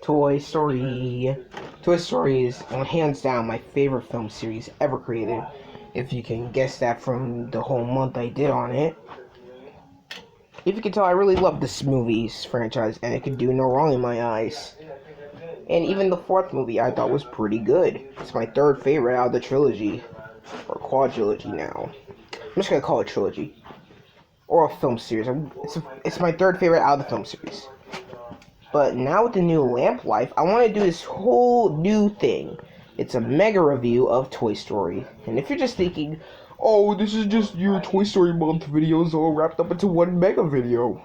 Toy Story. Toy Story is hands down my favorite film series ever created. If you can guess that from the whole month I did on it. If you can tell, I really love this movie's franchise, and it could do no wrong in my eyes. And even the fourth movie I thought was pretty good. It's my third favorite out of the trilogy. Or quadrilogy now. I'm just gonna call it trilogy. Or a film series. It's my third favorite out of the film series. But now with the new Lamp Life, I want to do this whole new thing. It's a mega review of Toy Story. And if you're just thinking, oh, this is just your Toy Story month videos all wrapped up into one mega video.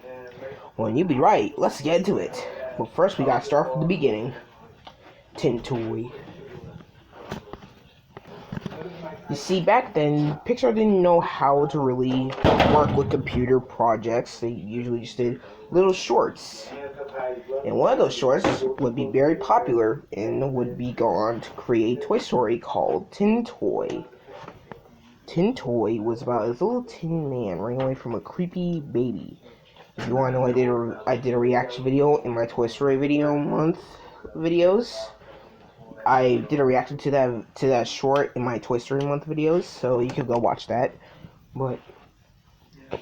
Well, you'd be right. Let's get into it. But first, we gotta start from the beginning. Tin Toy. You see, back then, Pixar didn't know how to really work with computer projects. They usually just did little shorts. And one of those shorts would be very popular and would be gone to create Toy Story called Tin Toy. Tin Toy was about this little tin man running away from a creepy baby. If you want to know, I did a reaction video in my Toy Story video month videos. I did a reaction to that short in my Toy Story month videos, so you can go watch that. But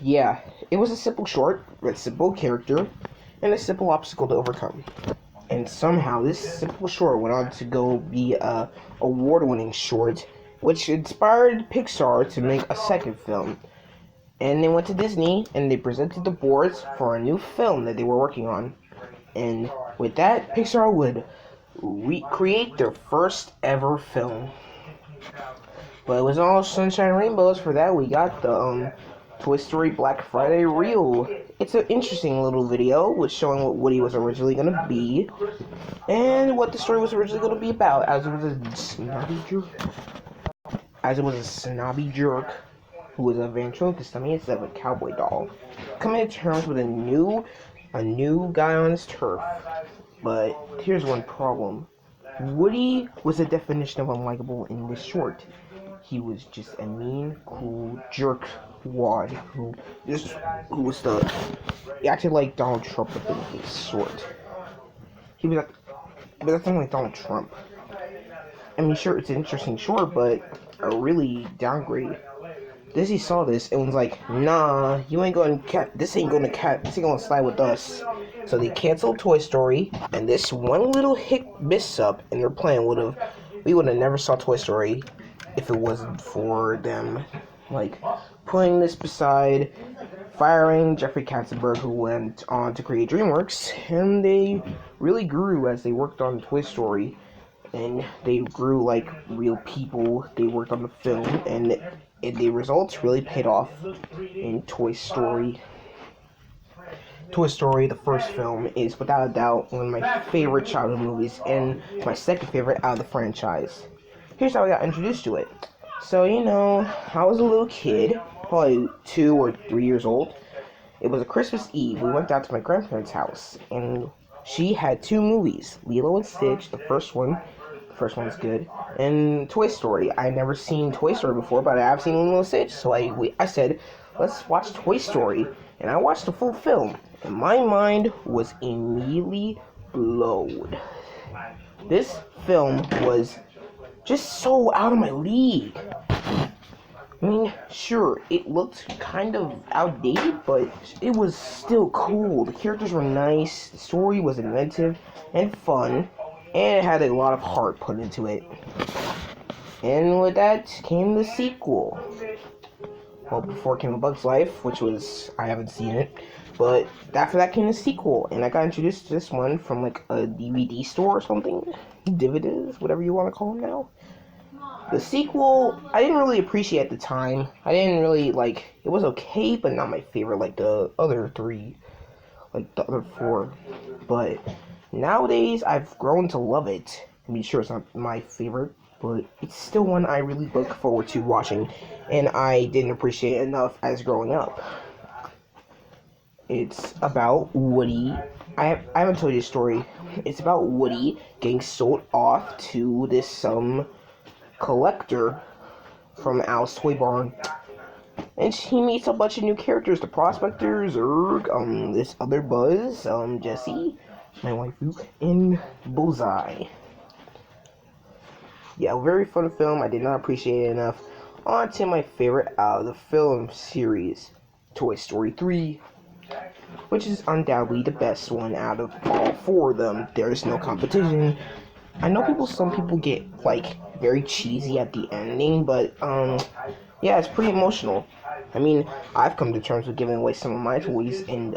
yeah, it was a simple short with a simple character and a simple obstacle to overcome. And somehow this simple short went on to go be a award-winning short, which inspired Pixar to make a second film. And they went to Disney and they presented the boards for a new film that they were working on. And with that, Pixar would recreate their first ever film. But it was all sunshine and rainbows. For that, we got the Toy Story Black Friday reel. It's an interesting little video with showing what Woody was originally going to be and what the story was originally going to be about, as it was a snobby jerk who was a ventriloquist dummy instead of a cowboy doll, coming to terms with a new guy on his turf. But here's one problem. Woody was the definition of unlikable in this short. He was just a mean, cool jerk wad who he acted like Donald Trump within his short. But that's not like Donald Trump. I mean, sure, it's an interesting short, but a really downgrade. Disney saw this and was like, nah, you ain't gonna this ain't gonna slide with us. So they canceled Toy Story, and this one little miss up in their plan we would have never saw Toy Story if it wasn't for them, like, putting this beside firing Jeffrey Katzenberg, who went on to create DreamWorks, and they really grew as they worked on Toy Story, and they grew like real people. They worked on the film, and the results really paid off in Toy Story. Toy Story, the first film, is without a doubt one of my favorite childhood movies and my second favorite out of the franchise. Here's how I got introduced to it. So, I was a little kid, probably 2 or 3 years old. It was a Christmas Eve. We went down to my grandparents' house, and she had 2 movies, Lilo and Stitch, the first one's good, and Toy Story. I had never seen Toy Story before, but I have seen Lilo and Stitch, so I said, let's watch Toy Story, and I watched the full film, and my mind was immediately blown. This film was just so out of my league. I mean, sure, it looked kind of outdated, but it was still cool. The characters were nice, the story was inventive and fun, and it had a lot of heart put into it. And with that came the sequel. Well, before came A Bug's Life, which was, I haven't seen it, but after that came the sequel, and I got introduced to this one from like a DVD store or something, dividends, whatever you want to call them now. The sequel, I didn't really appreciate at the time. I didn't really it was okay, but not my favorite like the other 3, like the other 4. But nowadays, I've grown to love it. I mean, sure, it's not my favorite, but it's still one I really look forward to watching, and I didn't appreciate enough as growing up. It's about Woody. I haven't told you the story. It's about Woody getting sold off to this collector from Al's Toy Barn, and he meets a bunch of new characters: the Prospectors, Erg, this other Buzz, Jesse, my waifu, and Bullseye. Yeah, a very fun film. I did not appreciate it enough. On to my favorite out of the film series, Toy Story 3, which is undoubtedly the best one out of all four of them. There is no competition. I know some people get like very cheesy at the ending, but yeah, it's pretty emotional. I mean, I've come to terms with giving away some of my toys, and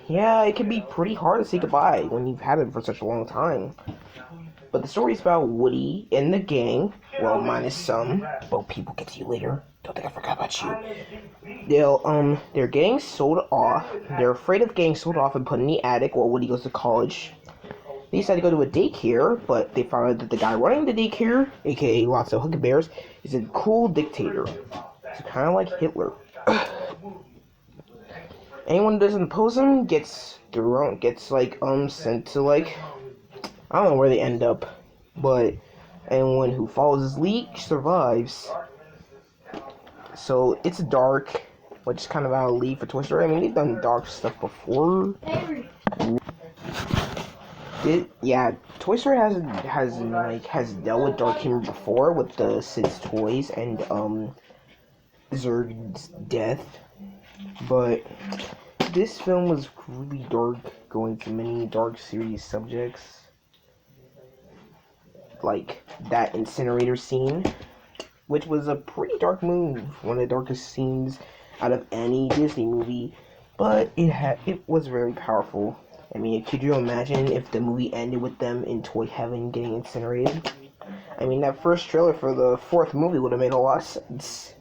yeah, it can be pretty hard to say goodbye when you've had it for such a long time. But the story is about Woody and the gang, well, minus some, but people get to you later. Don't think I forgot about you. Their gang sold off. They're afraid of getting sold off and put in the attic while Woody goes to college. They decide to go to a daycare, but they found out that the guy running the daycare, aka lots of Huggy Bears, is a cool dictator. It's kind of like Hitler. Anyone who doesn't oppose him gets sent to like, I don't know where they end up, but anyone who follows his lead survives. So it's dark, which is kind of out of lead for Toy Story. I mean, they've done dark stuff before. Yeah, Toy Story has dealt with dark humor before with the Sid's toys and Zurg's death, but this film was really dark, going to many dark, serious subjects, like that incinerator scene, which was a pretty dark move, one of the darkest scenes out of any Disney movie, but it was very powerful. I mean, could you imagine if the movie ended with them in toy heaven getting incinerated? I mean, that first trailer for the fourth movie would have made a lot of sense.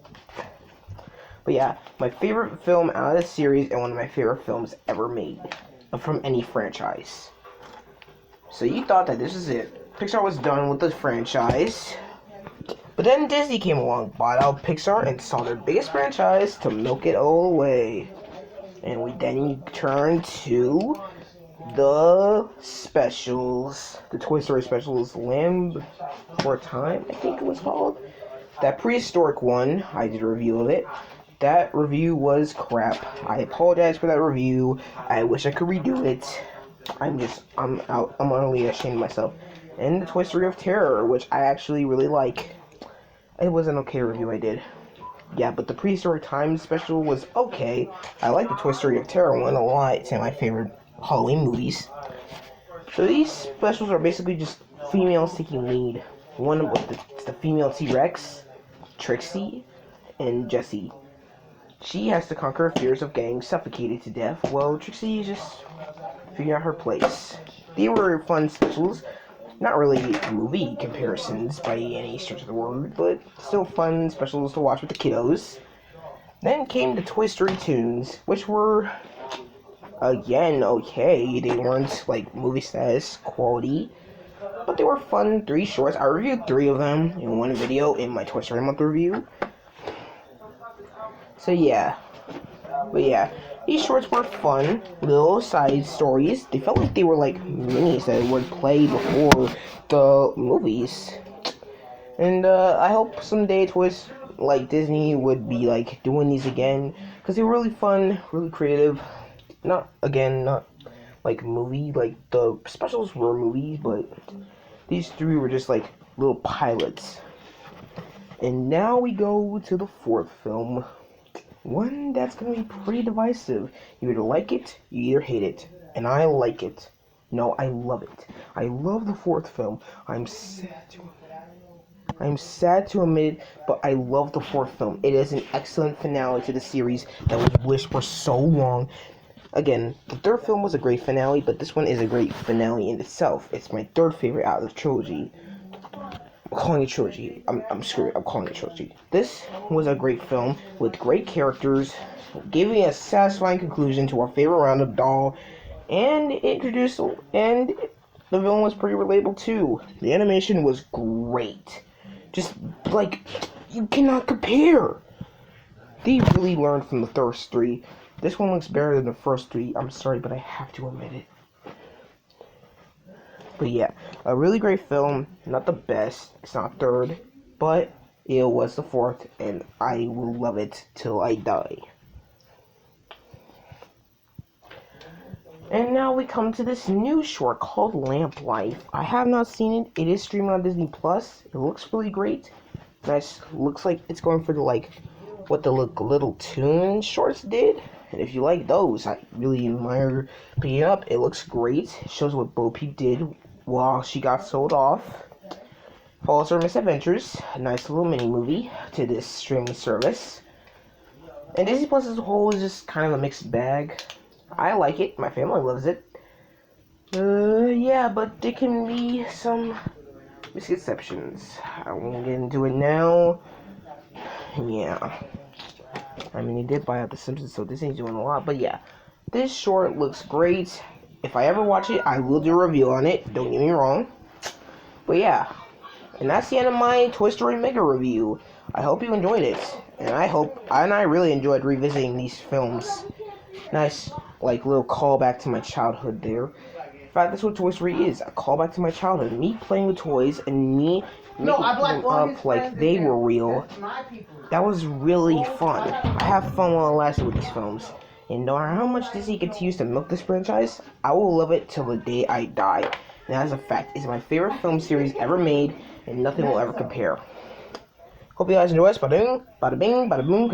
But yeah, my favorite film out of the series and one of my favorite films ever made from any franchise. So you thought that this is it. Pixar was done with the franchise. But then Disney came along, bought out Pixar, and saw their biggest franchise to milk it all away. And we then turned to the specials, the Toy Story specials, Land for Time, I think it was called. That prehistoric one, I did a review of it. That review was crap. I apologize for that review. I wish I could redo it. I'm utterly ashamed of myself. And the Toy Story of Terror, which I actually really like. It was an okay review I did. Yeah, but the Prehistoric Times special was okay. I like the Toy Story of Terror one a lot. It's one of my favorite Halloween movies. So these specials are basically just females taking lead. One with the female T-Rex, Trixie, and Jessie. She has to conquer her fears of getting suffocated to death, while Trixie is just figuring out her place. They were fun specials. Not really movie comparisons by any stretch of the word, but still fun specials to watch with the kiddos. Then came the Toy Story tunes, which were, again, okay. They weren't like movie status quality, but they were fun. 3 shorts. I reviewed 3 of them in one video in my Toy Story Month review. So yeah. But yeah, these shorts were fun, little side stories. They felt like they were like minis that would play before the movies. And I hope someday toys like Disney would be like doing these again, because they were really fun, really creative. Not like movie, like the specials were movies, but these 3 were just like little pilots. And now we go to the 4th film. One that's gonna be pretty divisive. You either like it, you either hate it. And I like it. No, I love it. I love the 4th film. I'm sad to admit it, but I love the 4th film. It is an excellent finale to the series that was wished for so long. Again, the 3rd film was a great finale, but this one is a great finale in itself. It's my 3rd favorite out of the trilogy. I'm calling it trilogy. I'm screwed. I'm calling it trilogy. This was a great film with great characters, giving a satisfying conclusion to our favorite Roundup doll, and the villain was pretty relatable too. The animation was great. Just like you cannot compare. They really learned from the first 3. This one looks better than the first 3. I'm sorry, but I have to admit it. But yeah, a really great film. Not the best. It's not 3rd, but it was the 4th, and I will love it till I die. And now we come to this new short called Lamp Life. I have not seen it. It is streaming on Disney Plus. It looks really great. Nice. Looks like it's going for the what the Little Toon shorts did. And if you like those, I really admire picking it up. It looks great. It shows what Bo Peep did while she got sold off. Follows her misadventures. A nice little mini movie to this streaming service. And Disney Plus as a whole is just kind of a mixed bag. I like it. My family loves it. Yeah, but there can be some misconceptions. I won't get into it now. Yeah. I mean, he did buy out The Simpsons, so this ain't doing a lot. But yeah, this short looks great. If I ever watch it, I will do a review on it. Don't get me wrong. But yeah. And that's the end of my Toy Story Mega review. I hope you enjoyed it. And I really enjoyed revisiting these films. Nice, little callback to my childhood there. In fact, that's what Toy Story is. A callback to my childhood. Me playing with toys and me making them up like they were real. That was really fun. I have fun while it lasted with these films. And no matter how much Disney continues to milk this franchise, I will love it till the day I die. And as a fact, it's my favorite film series ever made, and nothing will ever compare. Hope you guys enjoy this. Bada bing, bada boom.